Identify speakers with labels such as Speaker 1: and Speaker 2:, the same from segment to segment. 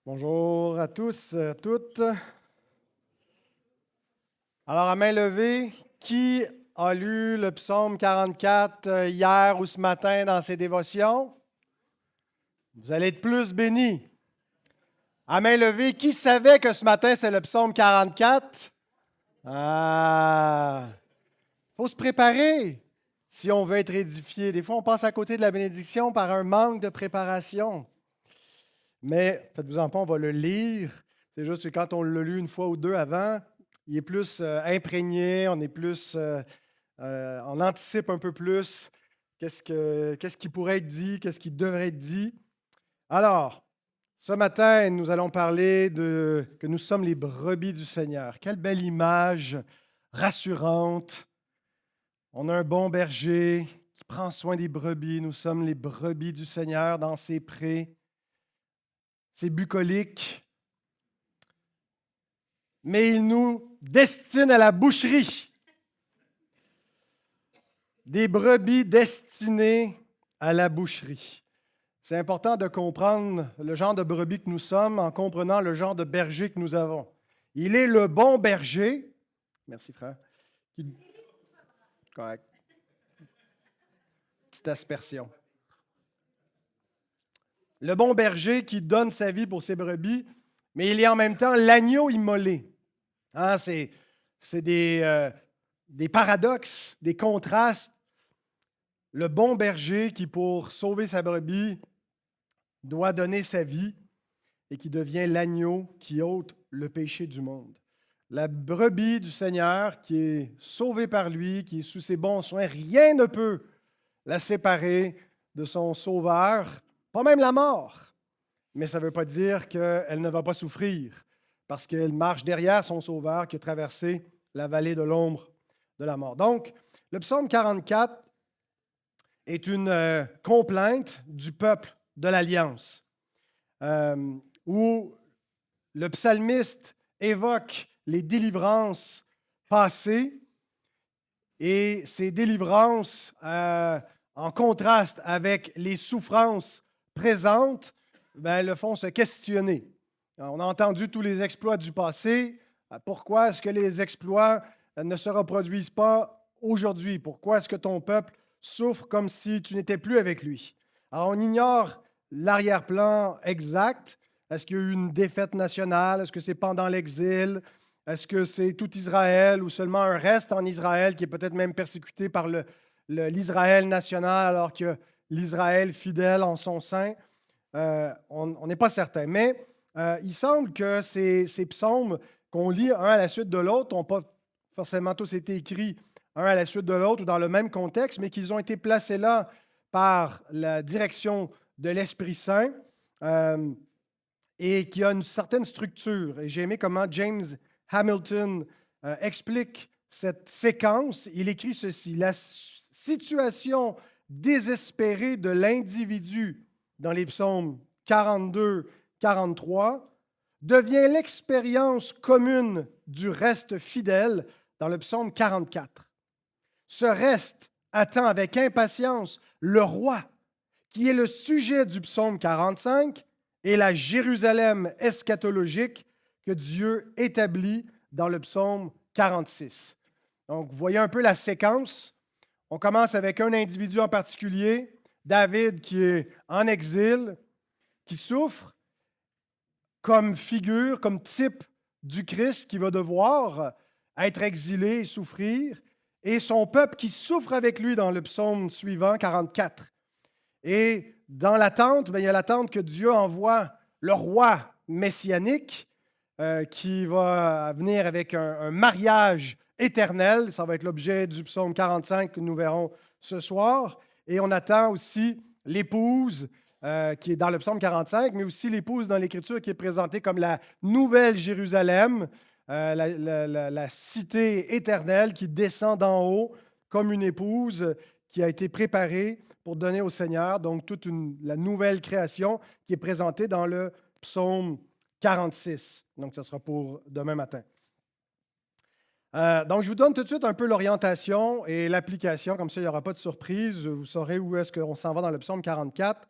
Speaker 1: Bonjour à tous, à toutes. Alors, à main levée, qui a lu le psaume 44 hier ou ce matin dans ses dévotions? Vous allez être plus bénis. À main levée, qui savait que ce matin, c'est le psaume 44? Ah, il faut se préparer si on veut être édifié. Des fois, on passe à côté de la bénédiction par un manque de préparation. Mais faites-vous-en pas, on va le lire. C'est juste que quand on l'a lu une fois ou deux avant, il est plus imprégné, on est plus, on anticipe un peu plus qu'est-ce qui pourrait être dit, qu'est-ce qui devrait être dit. Alors, ce matin, nous allons parler de que nous sommes les brebis du Seigneur. Quelle belle image rassurante. On a un bon berger qui prend soin des brebis. Nous sommes les brebis du Seigneur dans ses prés. C'est bucolique, mais il nous destine à la boucherie. Des brebis destinées à la boucherie. C'est important de comprendre le genre de brebis que nous sommes en comprenant le genre de berger que nous avons. Il est le bon berger. Merci, frère. Correct. Petite aspersion. Le bon berger qui donne sa vie pour ses brebis, mais il est en même temps l'agneau immolé. Hein, c'est des paradoxes, des contrastes. Le bon berger qui, pour sauver sa brebis, doit donner sa vie et qui devient l'agneau qui ôte le péché du monde. La brebis du Seigneur qui est sauvée par lui, qui est sous ses bons soins, rien ne peut la séparer de son Sauveur, pas même la mort. Mais ça ne veut pas dire qu'elle ne va pas souffrir, parce qu'elle marche derrière son Sauveur qui a traversé la vallée de l'ombre de la mort. Donc, le psaume 44 est une complainte du peuple de l'Alliance, où le psalmiste évoque les délivrances passées et ces délivrances en contraste avec les souffrances présentes le font se questionner. Alors, on a entendu tous les exploits du passé. Pourquoi est-ce que les exploits ne se reproduisent pas aujourd'hui? Pourquoi est-ce que ton peuple souffre comme si tu n'étais plus avec lui? Alors, on ignore l'arrière-plan exact. Est-ce qu'il y a eu une défaite nationale? Est-ce que c'est pendant l'exil? Est-ce que c'est tout Israël ou seulement un reste en Israël qui est peut-être même persécuté par l'Israël national alors que l'Israël fidèle en son sein? On n'est pas certain. Mais il semble que ces psaumes qu'on lit un à la suite de l'autre n'ont pas forcément tous été écrits un à la suite de l'autre ou dans le même contexte, mais qu'ils ont été placés là par la direction de l'Esprit Saint et qui a une certaine structure. Et j'ai aimé comment James Hamilton explique cette séquence. Il écrit ceci: la situation désespérée de l'individu dans les psaumes 42, 43 devient l'expérience commune du reste fidèle dans le psaume 44. Ce reste attend avec impatience le roi, qui est le sujet du psaume 45, et la Jérusalem eschatologique que Dieu établit dans le psaume 46. Donc, vous voyez un peu la séquence. On commence avec un individu en particulier, David, qui est en exil, qui souffre comme figure, comme type du Christ qui va devoir être exilé et souffrir, et son peuple qui souffre avec lui dans le psaume suivant, 44. Et dans l'attente, il y a l'attente que Dieu envoie le roi messianique qui va venir avec un mariage éternel. Ça va être l'objet du psaume 45 que nous verrons ce soir. Et on attend aussi l'épouse qui est dans le psaume 45, mais aussi l'épouse dans l'Écriture qui est présentée comme la nouvelle Jérusalem, la cité éternelle qui descend d'en haut comme une épouse qui a été préparée pour donner au Seigneur, donc toute la nouvelle création qui est présentée dans le psaume 46. Donc, ce sera pour demain matin. Donc, je vous donne tout de suite un peu l'orientation et l'application, comme ça, il n'y aura pas de surprise. Vous saurez où est-ce qu'on s'en va dans le psaume 44.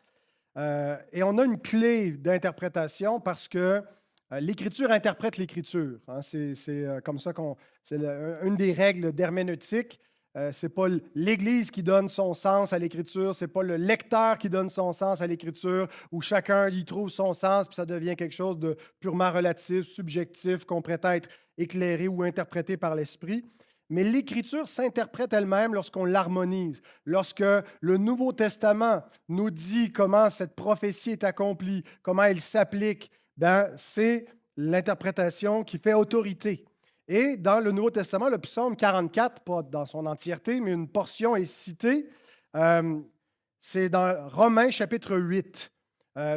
Speaker 1: Et on a une clé d'interprétation parce que l'Écriture interprète l'Écriture. Hein. C'est comme ça c'est une des règles d'herméneutique. Ce n'est pas l'Église qui donne son sens à l'Écriture, ce n'est pas le lecteur qui donne son sens à l'Écriture, où chacun y trouve son sens, puis ça devient quelque chose de purement relatif, subjectif, qu'on prétend être éclairé ou interprété par l'Esprit. Mais l'Écriture s'interprète elle-même lorsqu'on l'harmonise, lorsque le Nouveau Testament nous dit comment cette prophétie est accomplie, comment elle s'applique. Ben, c'est l'interprétation qui fait autorité. Et dans le Nouveau Testament, le psaume 44, pas dans son entièreté, mais une portion est citée. C'est dans Romains chapitre 8,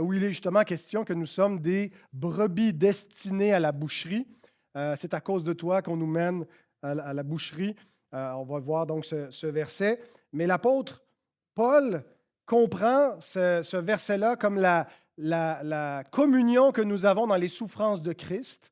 Speaker 1: où il est justement question que nous sommes des brebis destinées à la boucherie. C'est à cause de toi qu'on nous mène à la boucherie. On va voir donc ce verset. Mais l'apôtre Paul comprend ce verset-là comme la communion que nous avons dans les souffrances de Christ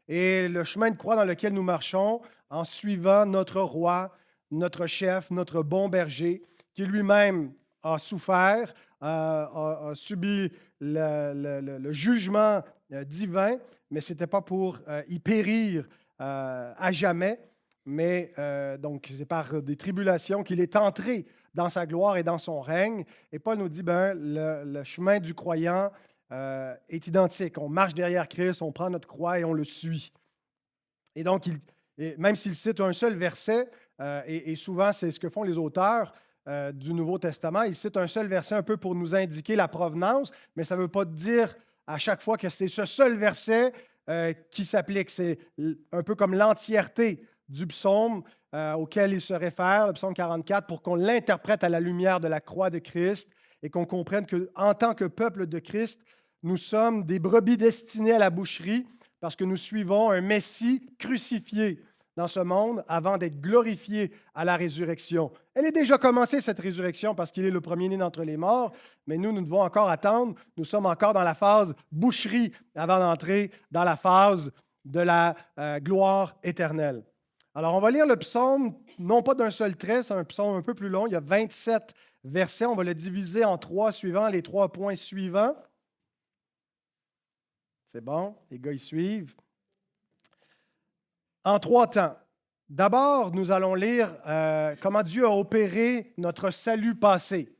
Speaker 1: et le chemin de croix dans lequel nous marchons en suivant notre roi, notre chef, notre bon berger, qui lui-même a souffert, a subi le jugement divin, mais ce n'était pas pour y périr à jamais, mais donc c'est par des tribulations qu'il est entré dans sa gloire et dans son règne. Et Paul nous dit, le chemin du croyant est identique. On marche derrière Christ, on prend notre croix et on le suit. Et donc, même s'il cite un seul verset, et souvent c'est ce que font les auteurs du Nouveau Testament, ils citent un seul verset un peu pour nous indiquer la provenance, mais ça ne veut pas dire à chaque fois que c'est ce seul verset qui s'applique. C'est un peu comme l'entièreté du psaume auquel il se réfère, le psaume 44, pour qu'on l'interprète à la lumière de la croix de Christ et qu'on comprenne qu'en tant que peuple de Christ, nous sommes des brebis destinées à la boucherie parce que nous suivons un Messie crucifié dans ce monde avant d'être glorifié à la résurrection. Elle est déjà commencée, cette résurrection, parce qu'il est le premier-né d'entre les morts, mais nous devons encore attendre. Nous sommes encore dans la phase boucherie avant d'entrer dans la phase de la gloire éternelle. Alors, on va lire le psaume, non pas d'un seul trait, c'est un psaume un peu plus long. Il y a 27 versets. On va le diviser en trois suivants, les 3 points suivants. C'est bon, les gars, ils suivent. En 3 temps. D'abord, nous allons lire comment Dieu a opéré notre salut passé,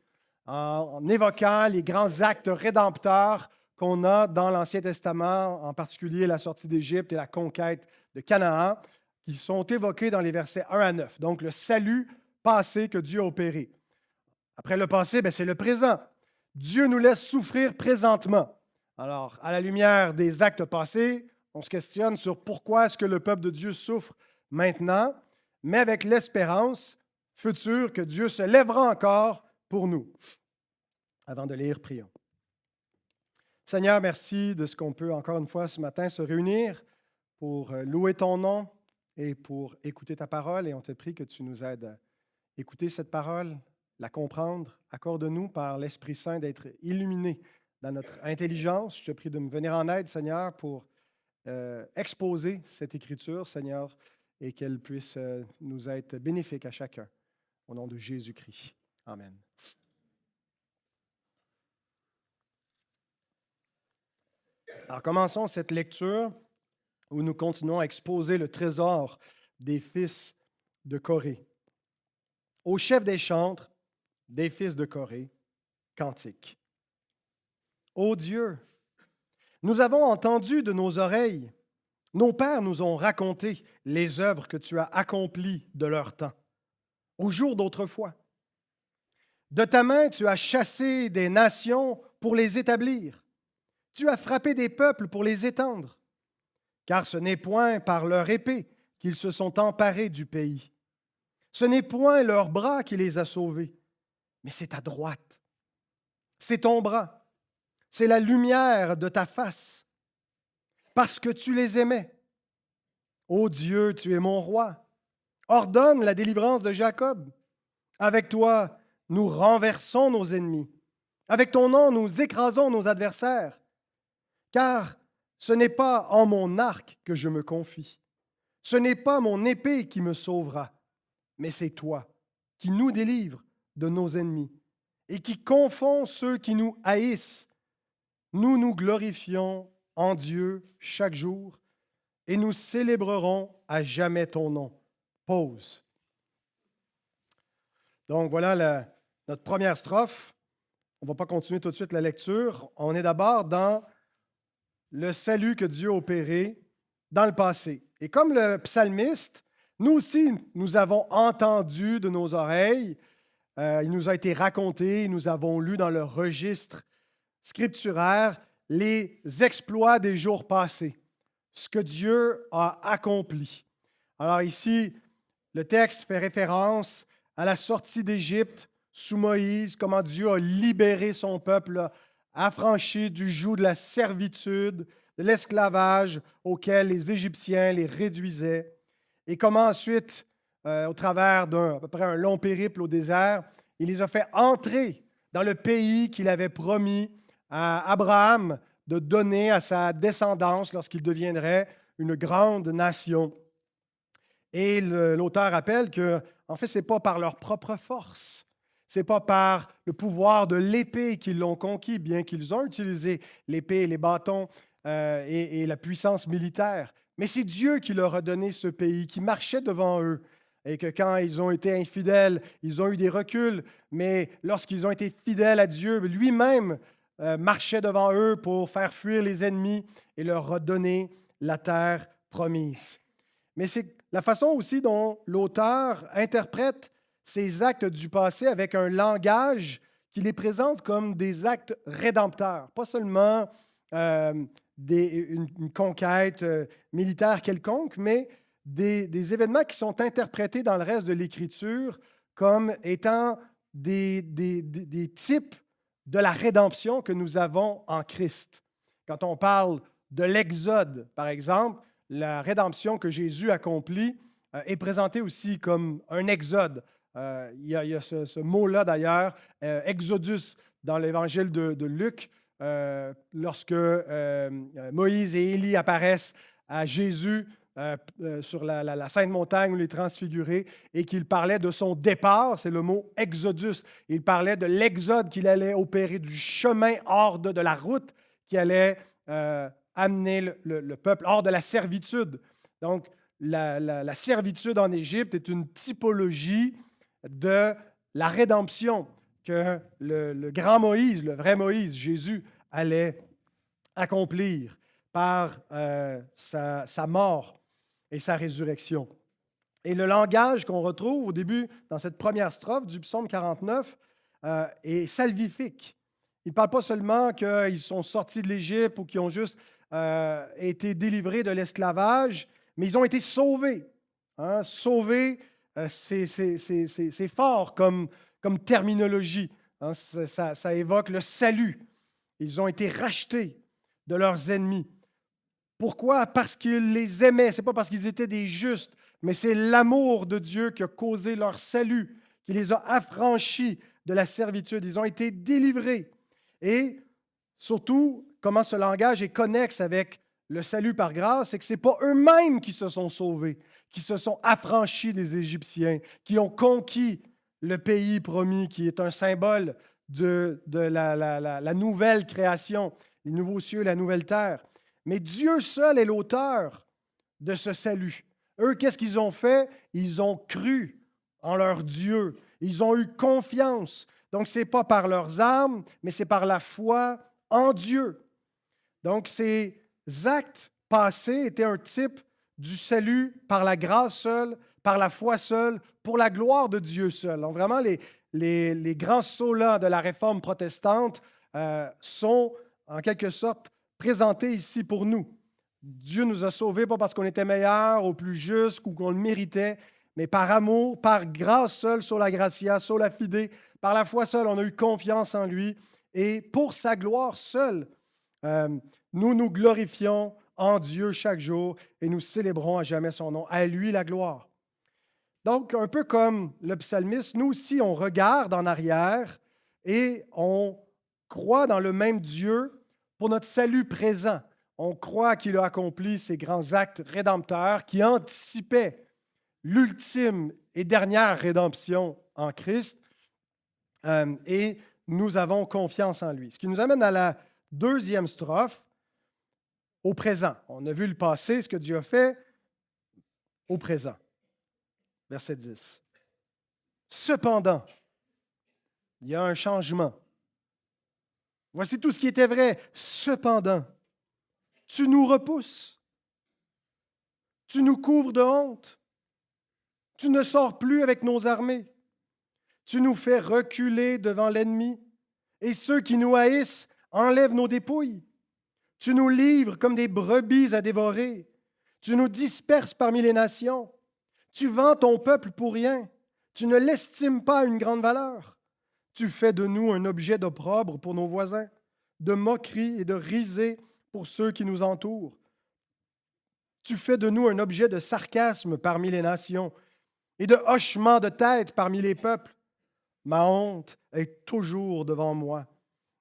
Speaker 1: en évoquant les grands actes rédempteurs qu'on a dans l'Ancien Testament, en particulier la sortie d'Égypte et la conquête de Canaan, qui sont évoqués dans les versets 1 à 9. Donc, le salut passé que Dieu a opéré. Après le passé, c'est le présent. Dieu nous laisse souffrir présentement. Alors, à la lumière des actes passés, on se questionne sur pourquoi est-ce que le peuple de Dieu souffre maintenant, mais avec l'espérance future que Dieu se lèvera encore pour nous. Avant de lire, prions. Seigneur, merci de ce qu'on peut encore une fois ce matin se réunir pour louer ton nom et pour écouter ta parole. Et on te prie que tu nous aides à écouter cette parole, la comprendre. Accorde-nous par l'Esprit Saint d'être illuminés dans notre intelligence. Je te prie de me venir en aide, Seigneur, pour exposer cette Écriture, Seigneur, et qu'elle puisse nous être bénéfique à chacun. Au nom de Jésus-Christ. Amen. Alors, commençons cette lecture où nous continuons à exposer le trésor des fils de Corée. Au chef des chantres, des fils de Corée, cantique. Ô Dieu, nous avons entendu de nos oreilles, nos pères nous ont raconté les œuvres que tu as accomplies de leur temps, au jour d'autrefois. De ta main, tu as chassé des nations pour les établir. Tu as frappé des peuples pour les étendre. Car ce n'est point par leur épée qu'ils se sont emparés du pays. Ce n'est point leur bras qui les a sauvés, mais c'est ta droite. C'est ton bras. C'est la lumière de ta face. Parce que tu les aimais. Ô Dieu, tu es mon roi. Ordonne la délivrance de Jacob. Avec toi, nous renversons nos ennemis. Avec ton nom, nous écrasons nos adversaires. Car ce n'est pas en mon arc que je me confie. Ce n'est pas mon épée qui me sauvera, mais c'est toi qui nous délivres de nos ennemis et qui confond ceux qui nous haïssent. Nous nous glorifions en Dieu chaque jour et nous célébrerons à jamais ton nom. Pause. Donc voilà notre première strophe. On ne va pas continuer tout de suite la lecture. On est d'abord dans le salut que Dieu a opéré dans le passé. Et comme le psalmiste, nous aussi, nous avons entendu de nos oreilles, il nous a été raconté, nous avons lu dans le registre scripturaire les exploits des jours passés, ce que Dieu a accompli. Alors ici, le texte fait référence à la sortie d'Égypte sous Moïse, comment Dieu a libéré son peuple, affranchi du joug de la servitude, de l'esclavage auquel les Égyptiens les réduisaient, et comment ensuite, au travers à peu près un long périple au désert, il les a fait entrer dans le pays qu'il avait promis à Abraham de donner à sa descendance lorsqu'il deviendrait une grande nation. Et l'auteur rappelle que, en fait, ce n'est pas par leur propre force, ce n'est pas par le pouvoir de l'épée qu'ils l'ont conquis, bien qu'ils ont utilisé l'épée et les bâtons et la puissance militaire, mais c'est Dieu qui leur a donné ce pays, qui marchait devant eux, et que quand ils ont été infidèles, ils ont eu des reculs, mais lorsqu'ils ont été fidèles à Dieu, lui-même marchait devant eux pour faire fuir les ennemis et leur redonner la terre promise. Mais c'est la façon aussi dont l'auteur interprète ces actes du passé avec un langage qui les présente comme des actes rédempteurs, pas seulement une conquête militaire quelconque, mais des événements qui sont interprétés dans le reste de l'Écriture comme étant des types de la rédemption que nous avons en Christ. Quand on parle de l'Exode, par exemple, la rédemption que Jésus accomplit est présentée aussi comme un exode. Il y a ce mot-là d'ailleurs, exodus, dans l'évangile de Luc, lorsque Moïse et Élie apparaissent à Jésus sur la Sainte Montagne où il est transfiguré et qu'il parlait de son départ, c'est le mot exodus. Il parlait de l'exode qu'il allait opérer, du chemin hors de la route qui allait amener le peuple hors de la servitude. Donc, la servitude en Égypte est une typologie de la rédemption que le grand Moïse, le vrai Moïse, Jésus, allait accomplir par sa mort et sa résurrection. Et le langage qu'on retrouve au début, dans cette première strophe du psaume 49, est salvifique. Il ne parle pas seulement qu'ils sont sortis de l'Égypte ou qu'ils ont juste été délivrés de l'esclavage, mais ils ont été sauvés. Hein? Sauvés, c'est fort comme terminologie. Hein? Ça évoque le salut. Ils ont été rachetés de leurs ennemis. Pourquoi? Parce qu'il les aimait. Ce n'est pas parce qu'ils étaient des justes, mais c'est l'amour de Dieu qui a causé leur salut, qui les a affranchis de la servitude. Ils ont été délivrés. Et surtout, comment ce langage est connexe avec le salut par grâce, c'est que ce n'est pas eux-mêmes qui se sont sauvés, qui se sont affranchis des Égyptiens, qui ont conquis le pays promis, qui est un symbole de la nouvelle création, les nouveaux cieux, la nouvelle terre. Mais Dieu seul est l'auteur de ce salut. Eux, qu'est-ce qu'ils ont fait? Ils ont cru en leur Dieu. Ils ont eu confiance. Donc, ce n'est pas par leurs armes, mais c'est par la foi en Dieu. Donc, ces actes passés étaient un type du salut par la grâce seule, par la foi seule, pour la gloire de Dieu seul. Donc, vraiment, les grands sauts-là de la réforme protestante sont, en quelque sorte, présentés ici pour nous. Dieu nous a sauvés, pas parce qu'on était meilleurs ou plus justes ou qu'on le méritait, mais par amour, par grâce seule, sola gratia, sola fide, par la foi seule, on a eu confiance en lui. Et pour sa gloire seule, nous nous glorifions en Dieu chaque jour et nous célébrons à jamais son nom. À lui la gloire. Donc, un peu comme le psalmiste, nous aussi, on regarde en arrière et on croit dans le même Dieu pour notre salut présent. On croit qu'il a accompli ces grands actes rédempteurs qui anticipaient l'ultime et dernière rédemption en Christ. Et nous avons confiance en lui. Ce qui nous amène à la deuxième strophe, au présent. On a vu le passé, ce que Dieu a fait au présent. Verset 10. Cependant, il y a un changement. Voici tout ce qui était vrai. Cependant, tu nous repousses. Tu nous couvres de honte. Tu ne sors plus avec nos armées. Tu nous fais reculer devant l'ennemi. Et ceux qui nous haïssent enlèvent nos dépouilles. Tu nous livres comme des brebis à dévorer. Tu nous disperses parmi les nations. Tu vends ton peuple pour rien. Tu ne l'estimes pas à une grande valeur. Tu fais de nous un objet d'opprobre pour nos voisins, de moquerie et de risée pour ceux qui nous entourent. Tu fais de nous un objet de sarcasme parmi les nations et de hochement de tête parmi les peuples. Ma honte est toujours devant moi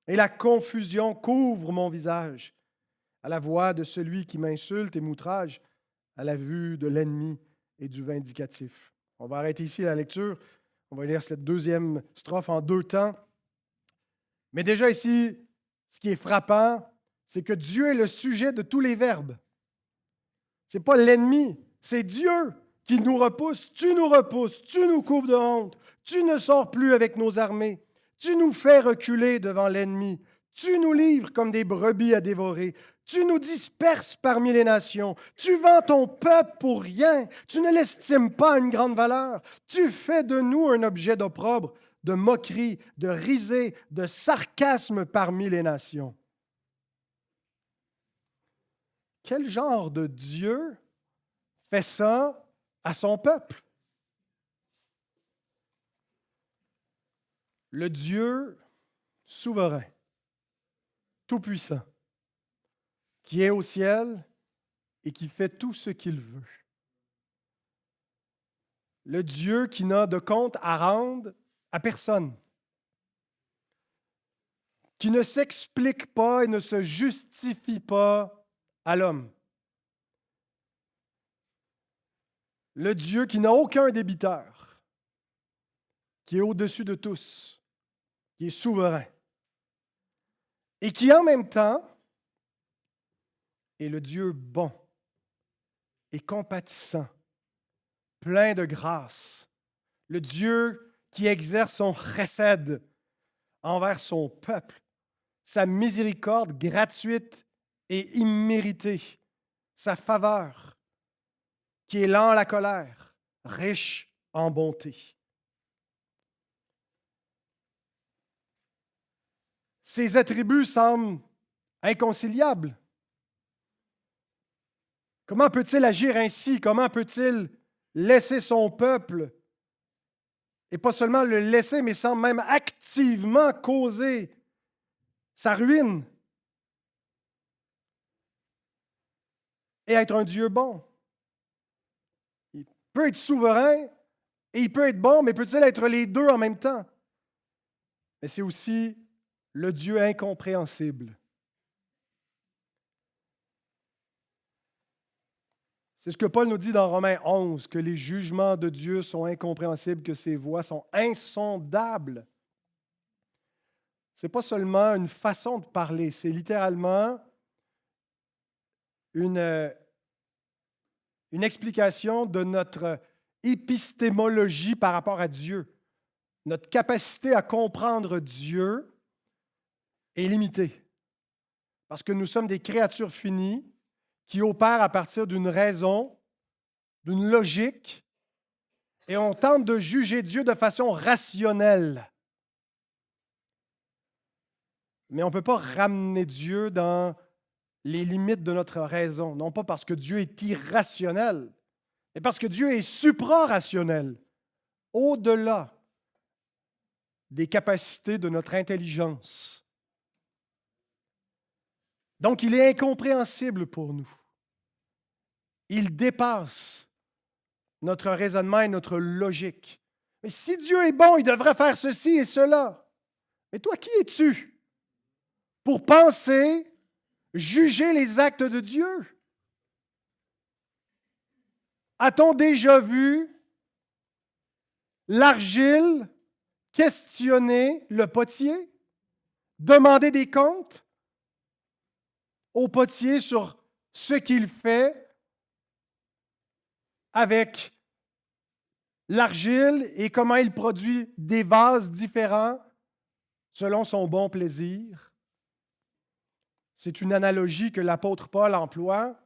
Speaker 1: et la confusion couvre mon visage. À la voix de celui qui m'insulte et m'outrage, à la vue de l'ennemi et du vindicatif. On va arrêter ici la lecture. On va lire cette deuxième strophe en deux temps. Mais déjà ici, ce qui est frappant, c'est que Dieu est le sujet de tous les verbes. Ce n'est pas l'ennemi, c'est Dieu qui nous repousse. Tu nous couvres de honte. Tu ne sors plus avec nos armées. Tu nous fais reculer devant l'ennemi. Tu nous livres comme des brebis à dévorer. Tu nous disperses parmi les nations. Tu vends ton peuple pour rien. Tu ne l'estimes pas à une grande valeur. Tu fais de nous un objet d'opprobre, de moquerie, de risée, de sarcasme parmi les nations. Quel genre de Dieu fait ça à son peuple? Le Dieu souverain, tout-puissant, qui est au ciel et qui fait tout ce qu'il veut. Le Dieu qui n'a de compte à rendre à personne, qui ne s'explique pas et ne se justifie pas à l'homme. Le Dieu qui n'a aucun débiteur, qui est au-dessus de tous, qui est souverain, et qui en même temps est le Dieu bon et compatissant, plein de grâce, le Dieu qui exerce son chesed envers son peuple, sa miséricorde gratuite et imméritée, sa faveur, qui est lent à la colère, riche en bonté. Ses attributs semblent inconciliables. Comment peut-il agir ainsi? Comment peut-il laisser son peuple, et pas seulement le laisser, mais semble même activement causer sa ruine et être un Dieu bon? Il peut être souverain et il peut être bon, mais peut-il être les deux en même temps? Mais c'est aussi le Dieu incompréhensible. C'est ce que Paul nous dit dans Romains 11, que les jugements de Dieu sont incompréhensibles, que ses voies sont insondables. Ce n'est pas seulement une façon de parler, c'est littéralement une explication de notre épistémologie par rapport à Dieu. Notre capacité à comprendre Dieu est limitée parce que nous sommes des créatures finies qui opèrent à partir d'une raison, d'une logique, et on tente de juger Dieu de façon rationnelle. Mais on ne peut pas ramener Dieu dans les limites de notre raison, non pas parce que Dieu est irrationnel, mais parce que Dieu est supra-rationnel, au-delà des capacités de notre intelligence. Donc, il est incompréhensible pour nous. Il dépasse notre raisonnement et notre logique. Mais si Dieu est bon, il devrait faire ceci et cela. Mais toi, qui es-tu pour penser, juger les actes de Dieu? A-t-on déjà vu l'argile questionner le potier? demander des comptes au potier sur ce qu'il fait avec l'argile et comment il produit des vases différents selon son bon plaisir. C'est une analogie que l'apôtre Paul emploie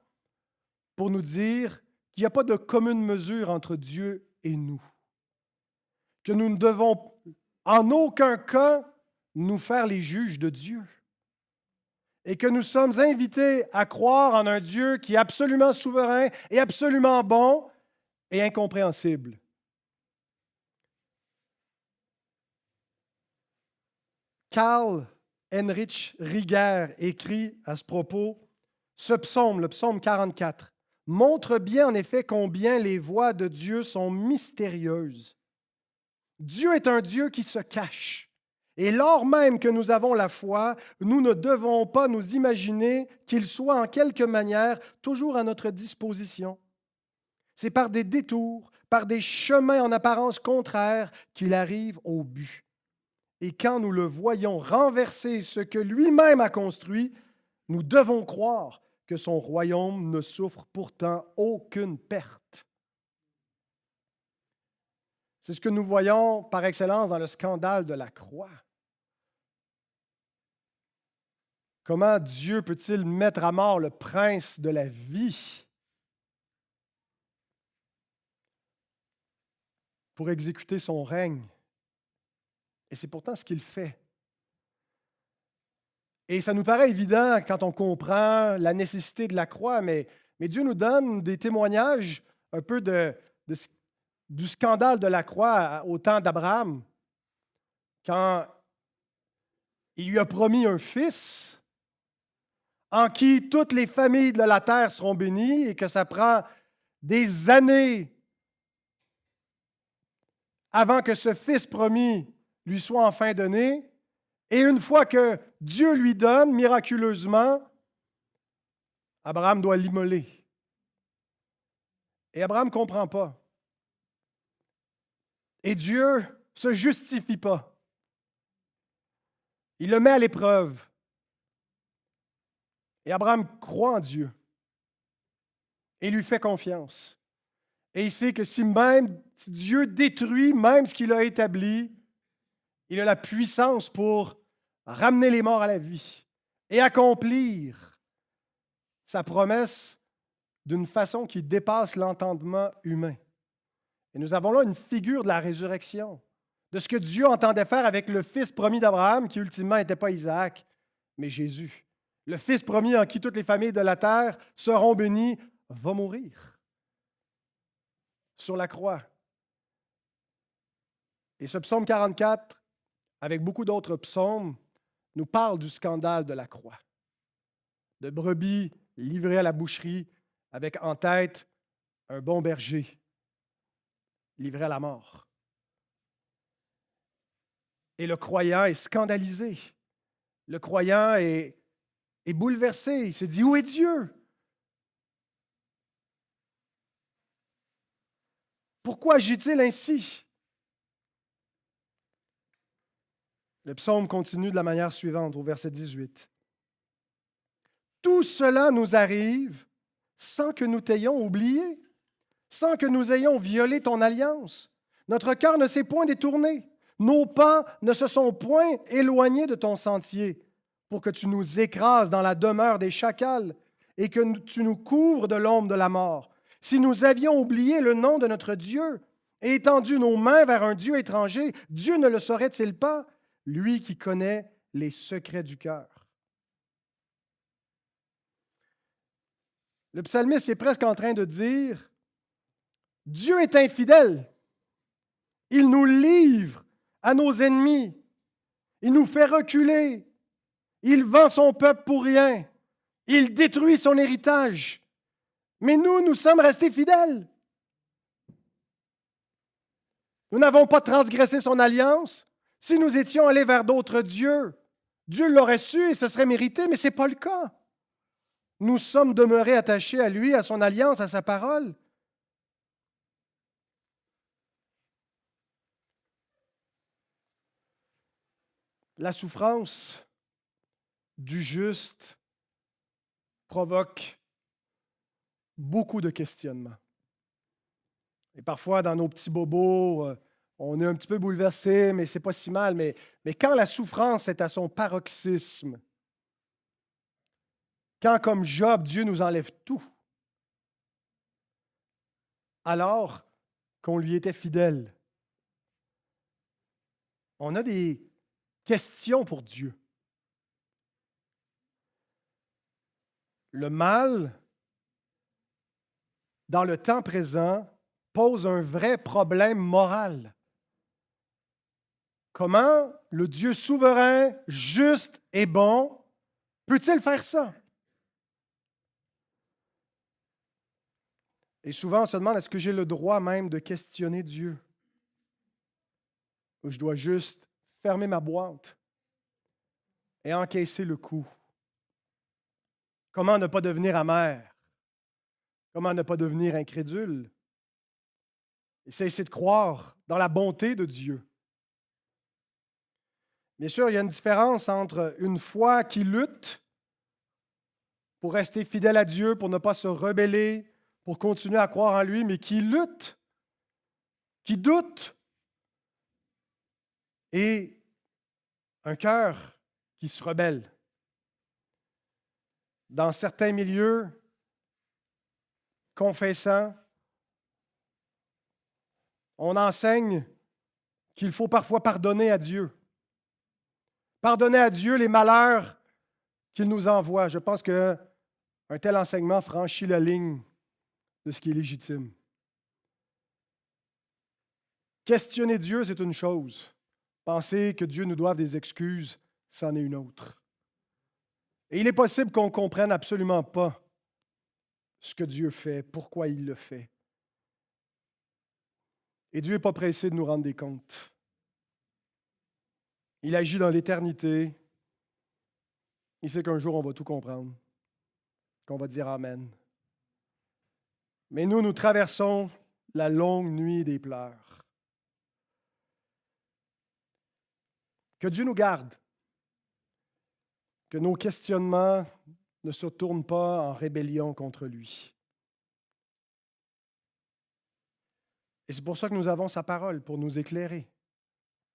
Speaker 1: pour nous dire qu'il n'y a pas de commune mesure entre Dieu et nous, que nous ne devons en aucun cas nous faire les juges de Dieu et que nous sommes invités à croire en un Dieu qui est absolument souverain et absolument bon et incompréhensible. Karl Heinrich Rieger écrit à ce propos, ce psaume, le psaume 44, montre bien en effet combien les voies de Dieu sont mystérieuses. Dieu est un Dieu qui se cache. Et lors même que nous avons la foi, nous ne devons pas nous imaginer qu'il soit en quelque manière toujours à notre disposition. C'est par des détours, par des chemins en apparence contraires qu'il arrive au but. Et quand nous le voyons renverser ce que lui-même a construit, nous devons croire que son royaume ne souffre pourtant aucune perte. C'est ce que nous voyons par excellence dans le scandale de la croix. Comment Dieu peut-il mettre à mort le prince de la vie pour exécuter son règne? Et c'est pourtant ce qu'il fait. Et ça nous paraît évident quand on comprend la nécessité de la croix, mais Dieu nous donne des témoignages un peu du scandale de la croix au temps d'Abraham, quand il lui a promis un fils en qui toutes les familles de la terre seront bénies et que ça prend des années avant que ce fils promis lui soit enfin donné. Et une fois que Dieu lui donne miraculeusement, Abraham doit l'immoler. Et Abraham ne comprend pas. Et Dieu ne se justifie pas. Il le met à l'épreuve. Et Abraham croit en Dieu et lui fait confiance. Et il sait que si Dieu détruit même ce qu'il a établi, il a la puissance pour ramener les morts à la vie et accomplir sa promesse d'une façon qui dépasse l'entendement humain. Et nous avons là une figure de la résurrection, de ce que Dieu entendait faire avec le fils promis d'Abraham, qui ultimement n'était pas Isaac, mais Jésus. Le fils promis en qui toutes les familles de la terre seront bénies, va mourir sur la croix. Et ce psaume 44, avec beaucoup d'autres psaumes, nous parle du scandale de la croix, de brebis livrées à la boucherie, avec en tête un bon berger livré à la mort. Et le croyant est scandalisé. Le croyant est bouleversé. Il se dit, où est Dieu? Pourquoi agit-il ainsi? Le psaume continue de la manière suivante, au verset 18. Tout cela nous arrive sans que nous t'ayons oublié, sans que nous ayons violé ton alliance. Notre cœur ne s'est point détourné. Nos pas ne se sont point éloignés de ton sentier pour que tu nous écrases dans la demeure des chacals et que tu nous couvres de l'ombre de la mort. Si nous avions oublié le nom de notre Dieu et étendu nos mains vers un Dieu étranger, Dieu ne le saurait-il pas, lui qui connaît les secrets du cœur? Le psalmiste est presque en train de dire, Dieu est infidèle. Il nous livre à nos ennemis. Il nous fait reculer. Il vend son peuple pour rien. Il détruit son héritage. Mais nous sommes restés fidèles. Nous n'avons pas transgressé son alliance. Si nous étions allés vers d'autres dieux, Dieu l'aurait su et ce serait mérité, mais ce n'est pas le cas. Nous sommes demeurés attachés à lui, à son alliance, à sa parole. La souffrance du juste provoque beaucoup de questionnements. Et parfois, dans nos petits bobos, on est un petit peu bouleversé, mais c'est pas si mal. Mais quand la souffrance est à son paroxysme, quand, comme Job, Dieu nous enlève tout, alors qu'on lui était fidèle, on a des questions pour Dieu. Le mal, dans le temps présent, pose un vrai problème moral. Comment le Dieu souverain, juste et bon peut-il faire ça? Et souvent, on se demande, est-ce que j'ai le droit même de questionner Dieu? Ou je dois juste fermer ma boîte et encaisser le coup? Comment ne pas devenir amer? Comment ne pas devenir incrédule? Et cesser de croire dans la bonté de Dieu. Bien sûr, il y a une différence entre une foi qui lutte pour rester fidèle à Dieu, pour ne pas se rebeller, pour continuer à croire en lui, mais qui lutte, qui doute, et un cœur qui se rebelle. Dans certains milieux, confessants, on enseigne qu'il faut parfois pardonner à Dieu. Pardonner à Dieu les malheurs qu'il nous envoie. Je pense qu'un tel enseignement franchit la ligne de ce qui est légitime. Questionner Dieu, c'est une chose. Penser que Dieu nous doive des excuses, c'en est une autre. Et il est possible qu'on ne comprenne absolument pas ce que Dieu fait, pourquoi il le fait. Et Dieu n'est pas pressé de nous rendre des comptes. Il agit dans l'éternité. Il sait qu'un jour, on va tout comprendre, qu'on va dire Amen. Mais nous traversons la longue nuit des pleurs. Que Dieu nous garde, que nos questionnements ne se tournent pas en rébellion contre lui. Et c'est pour ça que nous avons sa parole, pour nous éclairer,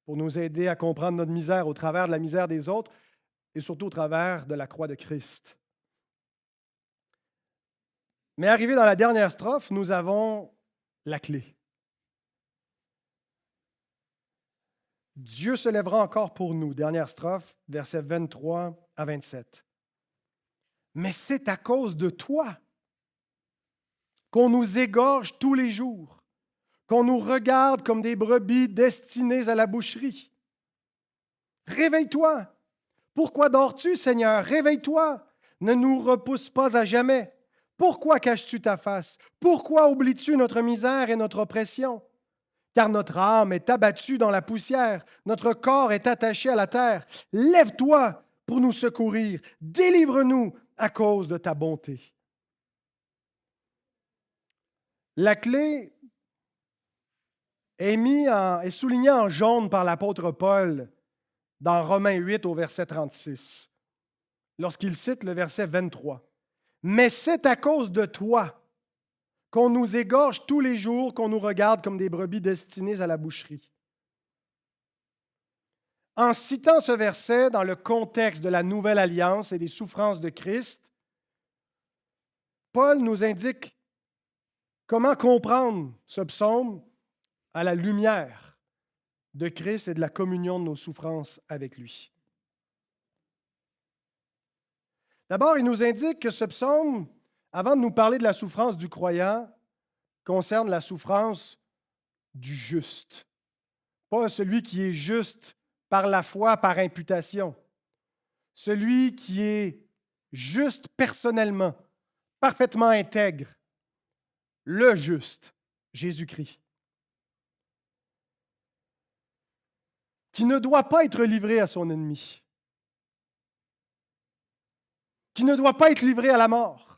Speaker 1: pour nous aider à comprendre notre misère au travers de la misère des autres et surtout au travers de la croix de Christ. Mais arrivé dans la dernière strophe, nous avons la clé. Dieu se lèvera encore pour nous. Dernière strophe, versets 23 à 27. Mais c'est à cause de toi qu'on nous égorge tous les jours, qu'on nous regarde comme des brebis destinées à la boucherie. Réveille-toi. Pourquoi dors-tu, Seigneur? Réveille-toi. Ne nous repousse pas à jamais. Pourquoi caches-tu ta face? Pourquoi oublies-tu notre misère et notre oppression? Car notre âme est abattue dans la poussière, notre corps est attaché à la terre. Lève-toi pour nous secourir, délivre-nous à cause de ta bonté. La clé est soulignée en jaune par l'apôtre Paul dans Romains 8 au verset 36, lorsqu'il cite le verset 23. Mais c'est à cause de toi qu'on nous égorge tous les jours, qu'on nous regarde comme des brebis destinées à la boucherie. En citant ce verset dans le contexte de la nouvelle alliance et des souffrances de Christ, Paul nous indique comment comprendre ce psaume à la lumière de Christ et de la communion de nos souffrances avec lui. D'abord, il nous indique que ce psaume, avant de nous parler de la souffrance du croyant, concerne la souffrance du juste. Pas celui qui est juste par la foi, par imputation. Celui qui est juste personnellement, parfaitement intègre. Le juste, Jésus-Christ. Qui ne doit pas être livré à son ennemi. Qui ne doit pas être livré à la mort.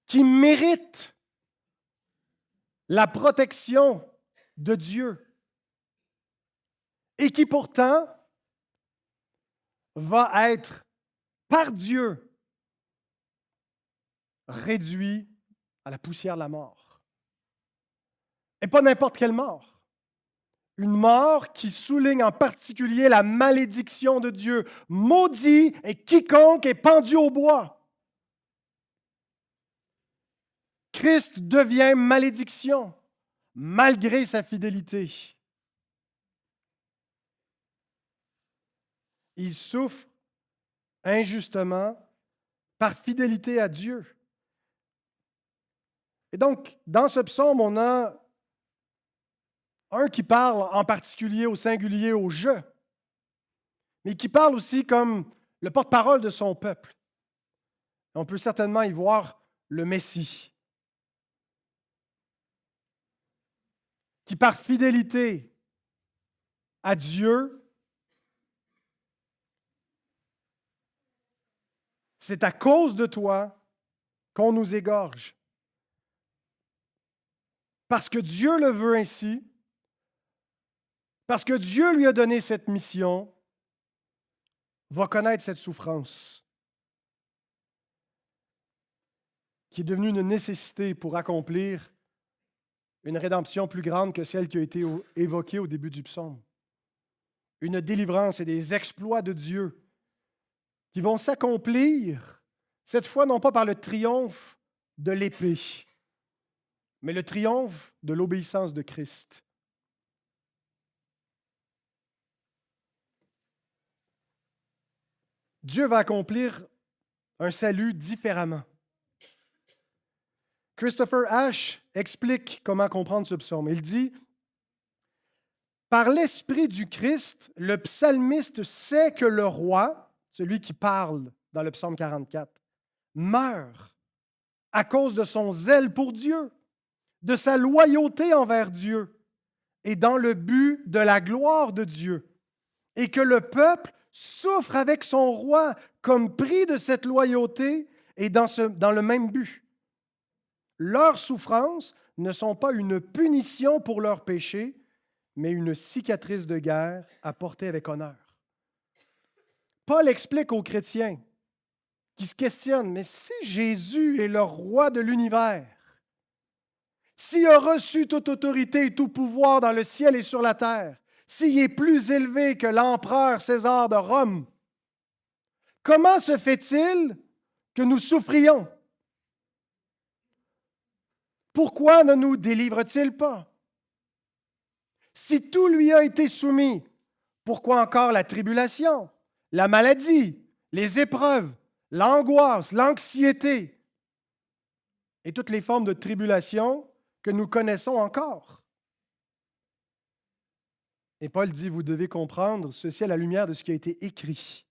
Speaker 1: Qui mérite la protection de Dieu et qui pourtant va être par Dieu, réduit à la poussière de la mort. Et pas n'importe quelle mort. Une mort qui souligne en particulier la malédiction de Dieu. Maudit est quiconque est pendu au bois. Christ devient malédiction malgré sa fidélité. Il souffre injustement par fidélité à Dieu. Et donc, dans ce psaume, on a un qui parle en particulier au singulier au je, mais qui parle aussi comme le porte-parole de son peuple. On peut certainement y voir le Messie, qui par fidélité à Dieu, c'est à cause de toi qu'on nous égorge. Parce que Dieu le veut ainsi, parce que Dieu lui a donné cette mission, va connaître cette souffrance qui est devenue une nécessité pour accomplir une rédemption plus grande que celle qui a été évoquée au début du psaume. Une délivrance et des exploits de Dieu qui vont s'accomplir, cette fois non pas par le triomphe de l'épée, mais le triomphe de l'obéissance de Christ. Dieu va accomplir un salut différemment. Christopher Ash explique comment comprendre ce psaume. Il dit, « Par l'Esprit du Christ, le psalmiste sait que le roi, celui qui parle dans le psaume 44, meurt à cause de son zèle pour Dieu, de sa loyauté envers Dieu et dans le but de la gloire de Dieu, et que le peuple souffre avec son roi comme prix de cette loyauté et dans le même but. Leurs souffrances ne sont pas une punition pour leurs péchés, mais une cicatrice de guerre à porter avec honneur. » Paul explique aux chrétiens qui se questionnent, mais si Jésus est le roi de l'univers, s'il a reçu toute autorité et tout pouvoir dans le ciel et sur la terre, s'il est plus élevé que l'empereur César de Rome, comment se fait-il que nous souffrions? Pourquoi ne nous délivre-t-il pas? Si tout lui a été soumis, pourquoi encore la tribulation, la maladie, les épreuves, l'angoisse, l'anxiété et toutes les formes de tribulation que nous connaissons encore? Et Paul dit, vous devez comprendre ceci à la lumière de ce qui a été écrit.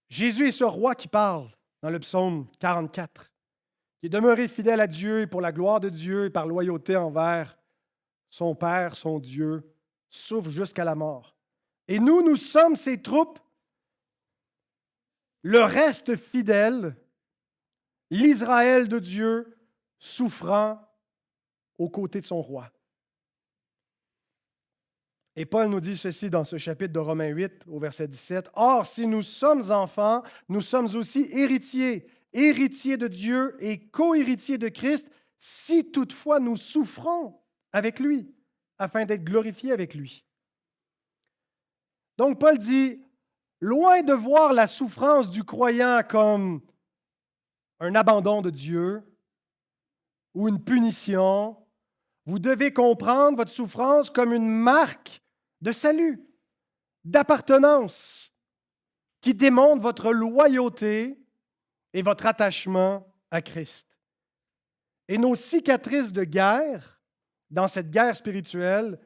Speaker 1: Jésus est ce roi qui parle dans le psaume 44. Qui est demeuré fidèle à Dieu et pour la gloire de Dieu et par loyauté envers son Père, son Dieu, souffre jusqu'à la mort. Et nous sommes ses troupes, le reste fidèle, l'Israël de Dieu, souffrant aux côtés de son roi. Et Paul nous dit ceci dans ce chapitre de Romains 8, au verset 17. « Or, si nous sommes enfants, nous sommes aussi héritiers, héritiers de Dieu et co-héritiers de Christ, si toutefois nous souffrons avec lui, afin d'être glorifiés avec lui. » Donc Paul dit, loin de voir la souffrance du croyant comme un abandon de Dieu ou une punition, vous devez comprendre votre souffrance comme une marque de salut, d'appartenance, qui démontre votre loyauté et votre attachement à Christ. Et nos cicatrices de guerre, dans cette guerre spirituelle,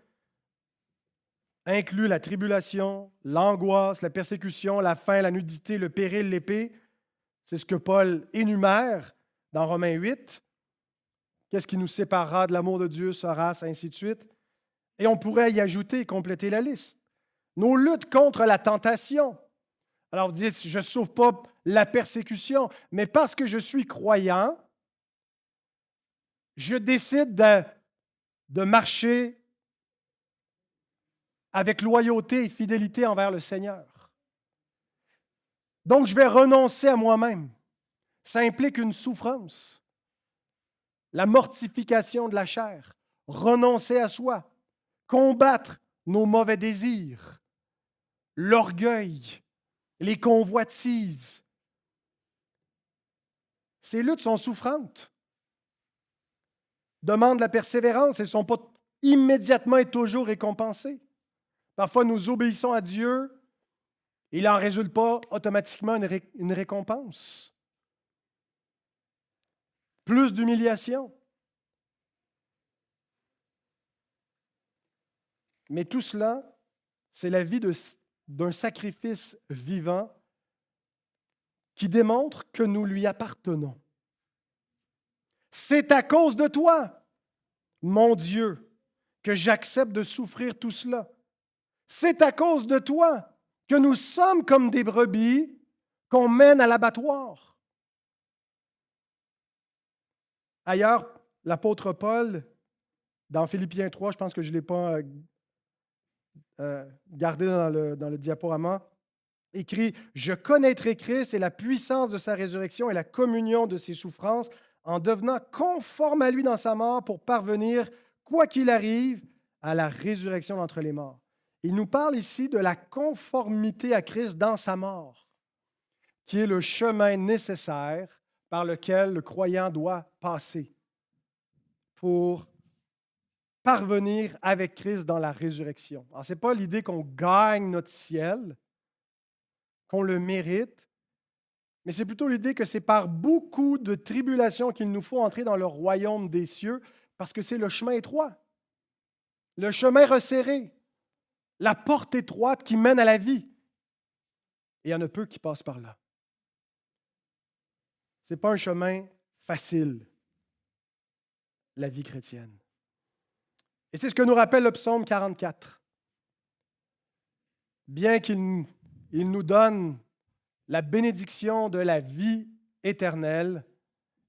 Speaker 1: incluent la tribulation, l'angoisse, la persécution, la faim, la nudité, le péril, l'épée. C'est ce que Paul énumère dans Romains 8. Qu'est-ce qui nous séparera de l'amour de Dieu, sa race, ainsi de suite. Et on pourrait y ajouter et compléter la liste. Nos luttes contre la tentation. Alors, vous dites, je ne souffre pas la persécution, mais parce que je suis croyant, je décide de marcher avec loyauté et fidélité envers le Seigneur. Donc, je vais renoncer à moi-même. Ça implique une souffrance, la mortification de la chair, renoncer à soi, combattre nos mauvais désirs, l'orgueil, les convoitises. Ces luttes sont souffrantes, demandent la persévérance et ne sont pas immédiatement et toujours récompensées. Parfois, nous obéissons à Dieu, il n'en résulte pas automatiquement une récompense. Plus d'humiliation. Mais tout cela, c'est la vie d'un sacrifice vivant qui démontre que nous lui appartenons. C'est à cause de toi, mon Dieu, que j'accepte de souffrir tout cela. C'est à cause de toi que nous sommes comme des brebis qu'on mène à l'abattoir. Ailleurs, l'apôtre Paul, dans Philippiens 3, je pense que je ne l'ai pas gardé dans le diaporama, écrit « Je connaîtrai Christ et la puissance de sa résurrection et la communion de ses souffrances en devenant conforme à lui dans sa mort pour parvenir, quoi qu'il arrive, à la résurrection d'entre les morts. » Il nous parle ici de la conformité à Christ dans sa mort, qui est le chemin nécessaire par lequel le croyant doit passer pour parvenir avec Christ dans la résurrection. Alors, ce n'est pas l'idée qu'on gagne notre ciel, qu'on le mérite, mais c'est plutôt l'idée que c'est par beaucoup de tribulations qu'il nous faut entrer dans le royaume des cieux, parce que c'est le chemin étroit, le chemin resserré, la porte étroite qui mène à la vie. Et il y en a peu qui passent par là. Ce n'est pas un chemin facile, la vie chrétienne. Et c'est ce que nous rappelle le psaume 44. Bien qu'il nous donne la bénédiction de la vie éternelle,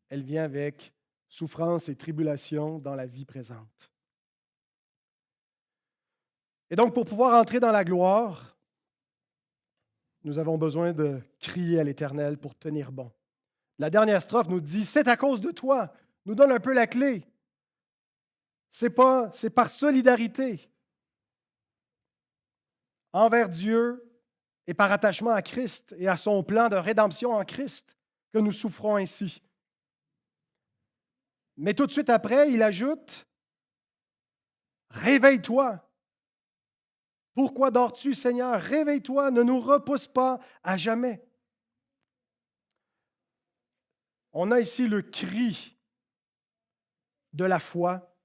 Speaker 1: elle vient avec souffrance et tribulation dans la vie présente. Et donc, pour pouvoir entrer dans la gloire, nous avons besoin de crier à l'Éternel pour tenir bon. La dernière strophe nous dit « C'est à cause de toi », nous donne un peu la clé. C'est par solidarité envers Dieu et par attachement à Christ et à son plan de rédemption en Christ que nous souffrons ainsi. Mais tout de suite après, il ajoute « Réveille-toi ». Pourquoi dors-tu, Seigneur? Réveille-toi, ne nous repousse pas à jamais. On a ici le cri de la foi,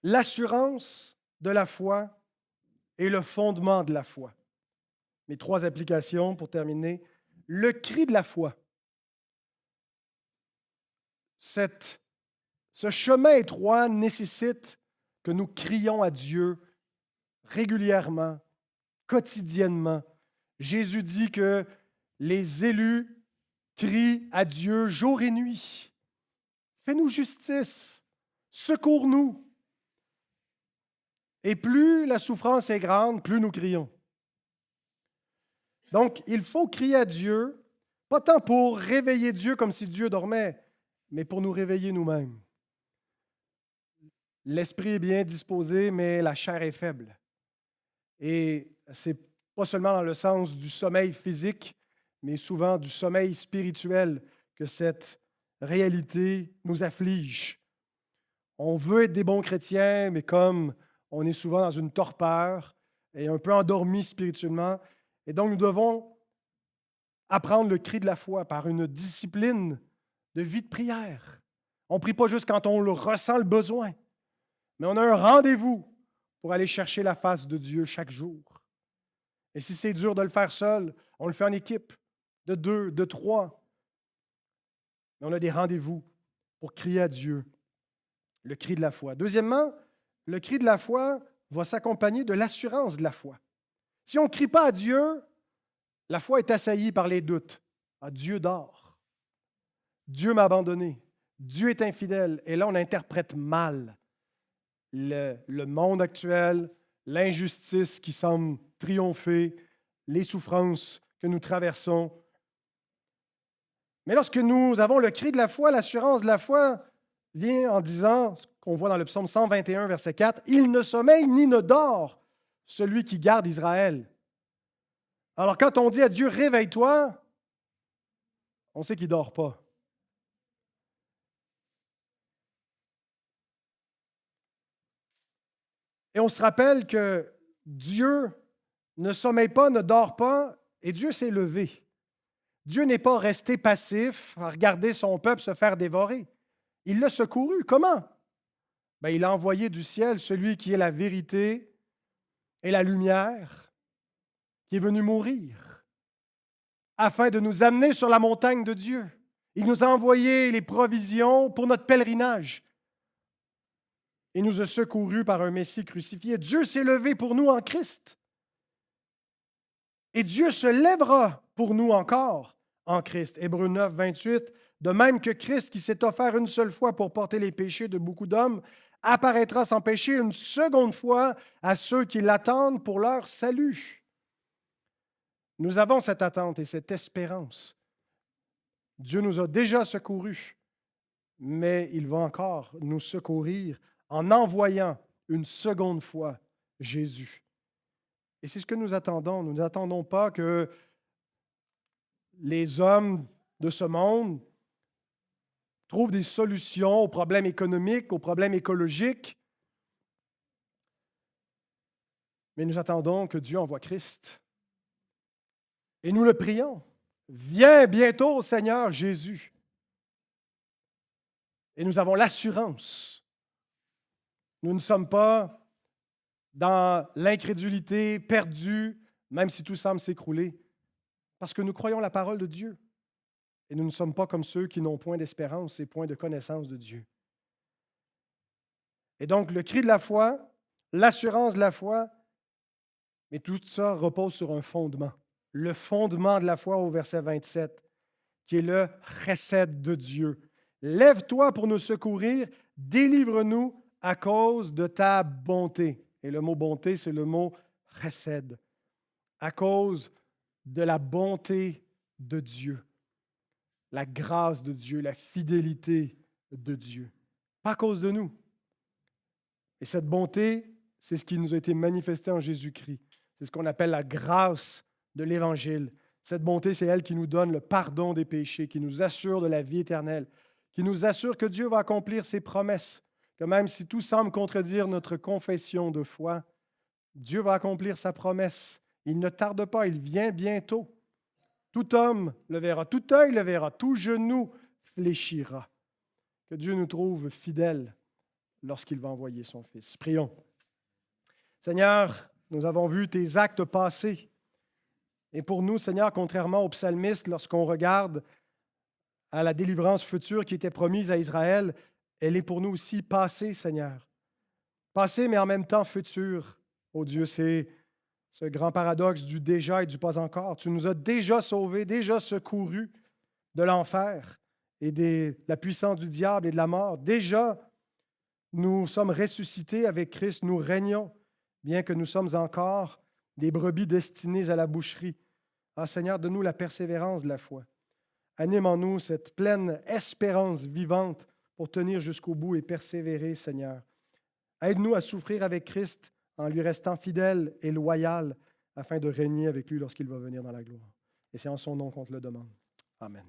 Speaker 1: l'assurance de la foi et le fondement de la foi. Mes trois applications pour terminer. Le cri de la foi. Ce chemin étroit nécessite que nous crions à Dieu régulièrement, quotidiennement. Jésus dit que les élus crient à Dieu jour et nuit. Fais-nous justice, secours-nous. Et plus la souffrance est grande, plus nous crions. Donc, il faut crier à Dieu, pas tant pour réveiller Dieu comme si Dieu dormait, mais pour nous réveiller nous-mêmes. L'esprit est bien disposé, mais la chair est faible. Et ce n'est pas seulement dans le sens du sommeil physique, mais souvent du sommeil spirituel que cette réalité nous afflige. On veut être des bons chrétiens, mais comme on est souvent dans une torpeur et un peu endormi spirituellement, et donc nous devons apprendre le cri de la foi par une discipline de vie de prière. On ne prie pas juste quand on le ressent le besoin, mais on a un rendez-vous pour aller chercher la face de Dieu chaque jour. Et si c'est dur de le faire seul, on le fait en équipe, de 2, de 3. Mais on a des rendez-vous pour crier à Dieu, le cri de la foi. Deuxièmement, le cri de la foi va s'accompagner de l'assurance de la foi. Si on ne crie pas à Dieu, la foi est assaillie par les doutes. Ah, Dieu dort. Dieu m'a abandonné. Dieu est infidèle. Et là, on interprète mal le monde actuel, l'injustice qui semble triompher, les souffrances que nous traversons. Mais lorsque nous avons le cri de la foi, l'assurance de la foi vient en disant, ce qu'on voit dans le psaume 121, verset 4, « Il ne sommeille ni ne dort, celui qui garde Israël. » Alors quand on dit à Dieu, « Réveille-toi », on sait qu'il ne dort pas. Et on se rappelle que Dieu ne sommeille pas, ne dort pas, et Dieu s'est levé. Dieu n'est pas resté passif à regarder son peuple se faire dévorer. Il l'a secouru. Comment? Bien, il a envoyé du ciel celui qui est la vérité et la lumière, qui est venu mourir, afin de nous amener sur la montagne de Dieu. Il nous a envoyé les provisions pour notre pèlerinage. Il nous a secourus par un Messie crucifié. Dieu s'est levé pour nous en Christ. Et Dieu se lèvera pour nous encore en Christ. Hébreux 9, 28. De même que Christ, qui s'est offert une seule fois pour porter les péchés de beaucoup d'hommes, apparaîtra sans péché une seconde fois à ceux qui l'attendent pour leur salut. Nous avons cette attente et cette espérance. Dieu nous a déjà secourus, mais il va encore nous secourir en envoyant une seconde fois Jésus. Et c'est ce que nous attendons. Nous n'attendons pas que les hommes de ce monde trouvent des solutions aux problèmes économiques, aux problèmes écologiques, mais nous attendons que Dieu envoie Christ. Et nous le prions. Viens bientôt, Seigneur Jésus. Et nous avons l'assurance. Nous ne sommes pas dans l'incrédulité, perdus, même si tout semble s'écrouler, parce que nous croyons la parole de Dieu. Et nous ne sommes pas comme ceux qui n'ont point d'espérance et point de connaissance de Dieu. Et donc, le cri de la foi, l'assurance de la foi, mais tout ça repose sur un fondement. Le fondement de la foi au verset 27, qui est le chesed de Dieu. Lève-toi pour nous secourir, délivre-nous à cause de ta bonté. Et le mot bonté, c'est le mot chesed. À cause de la bonté de Dieu, la grâce de Dieu, la fidélité de Dieu. Pas à cause de nous. Et cette bonté, c'est ce qui nous a été manifesté en Jésus-Christ. C'est ce qu'on appelle la grâce de l'Évangile. Cette bonté, c'est elle qui nous donne le pardon des péchés, qui nous assure de la vie éternelle, qui nous assure que Dieu va accomplir ses promesses, que même si tout semble contredire notre confession de foi, Dieu va accomplir sa promesse. Il ne tarde pas, il vient bientôt. Tout homme le verra, tout œil le verra, tout genou fléchira. Que Dieu nous trouve fidèles lorsqu'il va envoyer son Fils. Prions. Seigneur, nous avons vu tes actes passés. Et pour nous, Seigneur, contrairement aux psalmistes, lorsqu'on regarde à la délivrance future qui était promise à Israël, elle est pour nous aussi passée, Seigneur. Passée, mais en même temps future. Oh Dieu, c'est ce grand paradoxe du déjà et du pas encore. Tu nous as déjà sauvés, déjà secourus de l'enfer et de la puissance du diable et de la mort. Déjà, nous sommes ressuscités avec Christ, nous régnons, bien que nous sommes encore des brebis destinées à la boucherie. Ah Seigneur, donne-nous la persévérance de la foi. Anime en nous cette pleine espérance vivante pour tenir jusqu'au bout et persévérer, Seigneur. Aide-nous à souffrir avec Christ en lui restant fidèle et loyal afin de régner avec lui lorsqu'il va venir dans la gloire. Et c'est en son nom qu'on te le demande. Amen.